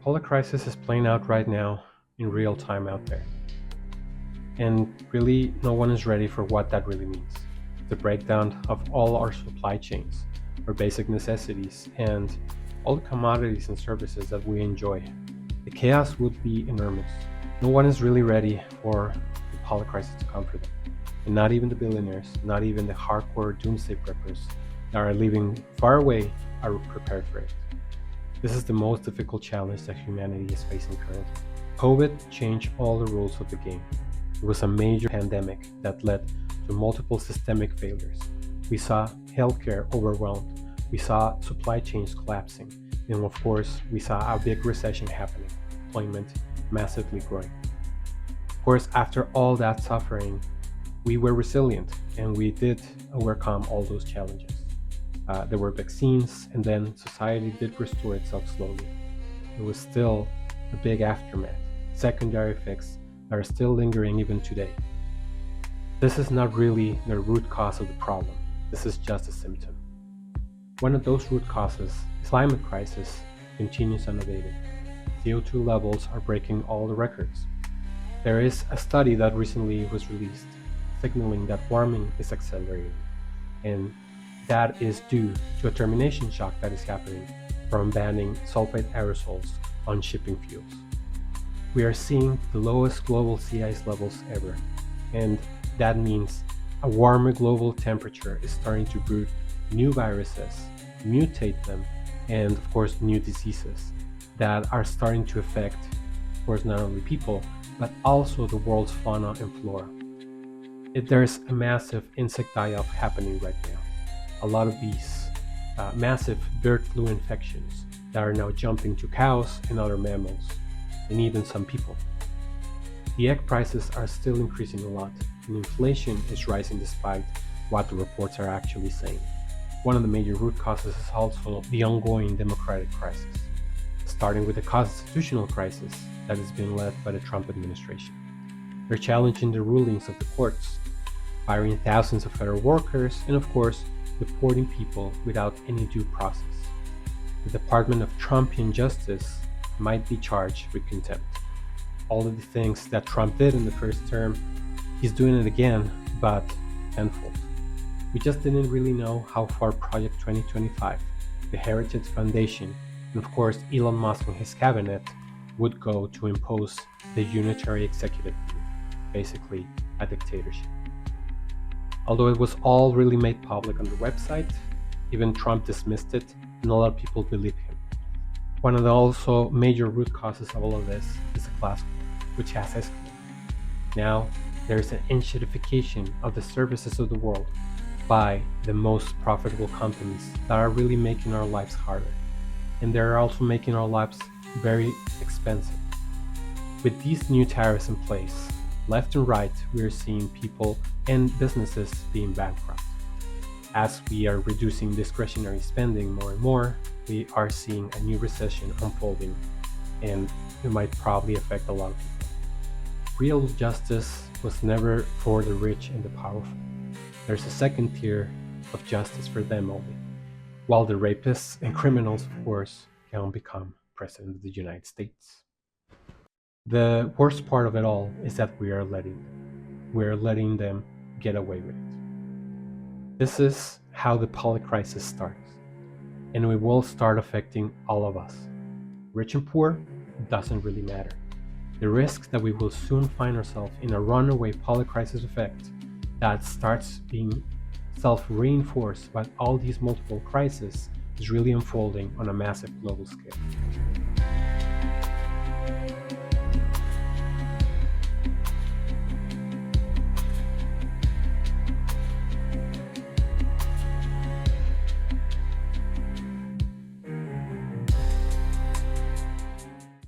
Polycrisis is playing out right now in real time out there. And really, no one is ready for what that really means. The breakdown of all our supply chains, our basic necessities, and all the commodities and services that we enjoy. The chaos would be enormous. No one is really ready for the polycrisis to come for them. And not even the billionaires, not even the hardcore doomsday preppers that are living far away are prepared for it. This is the most difficult challenge that humanity is facing currently. COVID changed all the rules of the game. It was a major pandemic that led to multiple systemic failures. We saw healthcare overwhelmed, we saw supply chains collapsing, and of course, we saw a big recession happening, employment massively growing. Of course, after all that suffering, we were resilient and we did overcome all those challenges. There were vaccines, and then society did restore itself slowly. It was still a big aftermath, secondary effects that are still lingering even today. This is not really the root cause of the problem. This is just a symptom. One of those root causes, climate crisis, continues unabated. CO2 levels are breaking all the records. There is a study that recently was released signaling that warming is accelerating, and that is due to a termination shock that is happening from banning sulfate aerosols on shipping fuels. We are seeing the lowest global sea ice levels ever, and that means a warmer global temperature is starting to breed new viruses, mutate them, and of course new diseases that are starting to affect, of course, not only people, but also the world's fauna and flora. There's a massive insect die-off happening right now. A lot of these massive bird flu infections that are now jumping to cows and other mammals, and even some people. The egg prices are still increasing a lot, and inflation is rising despite what the reports are actually saying. One of the major root causes is also the ongoing democratic crisis, starting with the constitutional crisis that is being led by the Trump administration. They're challenging the rulings of the courts, firing thousands of federal workers, and of course, deporting people without any due process. The Department of Trumpian Justice might be charged with contempt. All of the things that Trump did in the first term, he's doing it again, but tenfold. We just didn't really know how far Project 2025, the Heritage Foundation, and of course Elon Musk and his cabinet would go to impose the unitary executive view, basically a dictatorship. Although it was all really made public on the website, even Trump dismissed it, and a lot of people believe him. One of the also major root causes of all of this is the class war, which has escalated. Now, there is an inchedification of the services of the world by the most profitable companies that are really making our lives harder. And they're also making our lives very expensive. With these new tariffs in place, left and right, we are seeing people and businesses being bankrupt. As we are reducing discretionary spending more and more, we are seeing a new recession unfolding, and it might probably affect a lot of people. Real justice was never for the rich and the powerful. There's a second tier of justice for them only, while the rapists and criminals, of course, can become president of the United States. The worst part of it all is that we are letting them get away with it. This is how the polycrisis starts, and it will start affecting all of us. Rich and poor doesn't really matter. The risk that we will soon find ourselves in a runaway polycrisis effect that starts being self-reinforced by all these multiple crises is really unfolding on a massive global scale.